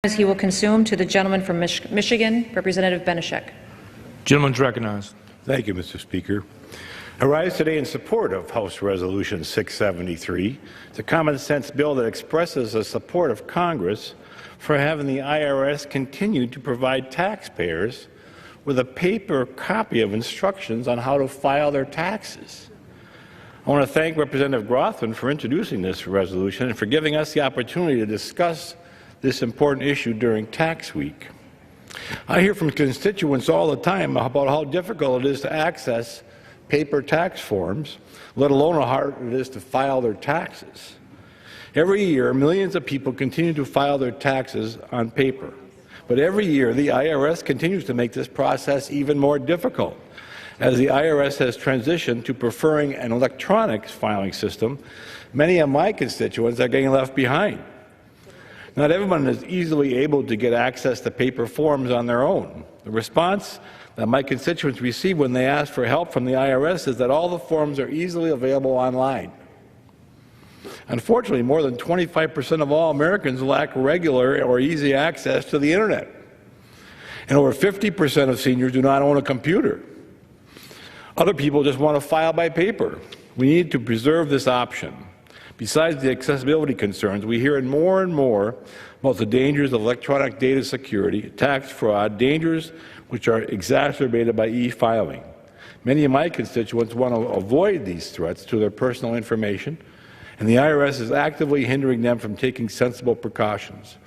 As he will consume to the gentleman from Michigan, Representative Benishek. Gentleman is recognized. Thank you, Mr. Speaker. I rise today in support of House Resolution 673. It's a common-sense bill that expresses the support of Congress for having the IRS continue to provide taxpayers with a paper copy of instructions on how to file their taxes. I want to thank Representative Grothman for introducing this resolution and for giving us the opportunity to discuss this important issue during tax week. I hear from constituents all the time about how difficult it is to access paper tax forms, let alone how hard it is to file their taxes. Every year, millions of people continue to file their taxes on paper. But every year, the IRS continues to make this process even more difficult. As the IRS has transitioned to preferring an electronic filing system, many of my constituents are getting left behind. Not everyone is easily able to get access to paper forms on their own. The response that my constituents receive when they ask for help from the IRS is that all the forms are easily available online. Unfortunately, more than 25% of all Americans lack regular or easy access to the Internet. And over 50% of seniors do not own a computer. Other people just want to file by paper. We need to preserve this option. Besides the accessibility concerns, we hear more and more about the dangers of electronic data security, tax fraud, dangers which are exacerbated by e-filing. Many of my constituents want to avoid these threats to their personal information, and the IRS is actively hindering them from taking sensible precautions.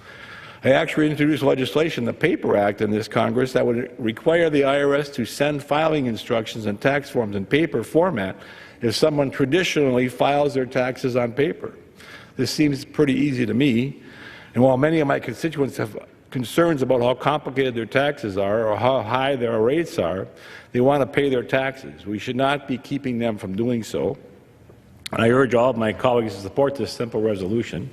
I actually introduced legislation, the PAPER Act, in this Congress that would require the IRS to send filing instructions and tax forms in paper format if someone traditionally files their taxes on paper. This seems pretty easy to me, and while many of my constituents have concerns about how complicated their taxes are or how high their rates are, they want to pay their taxes. We should not be keeping them from doing so. And I urge all of my colleagues to support this simple resolution.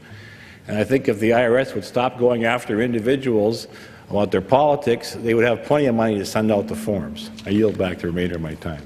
And I think if the IRS would stop going after individuals about their politics, they would have plenty of money to send out the forms. I yield back the remainder of my time.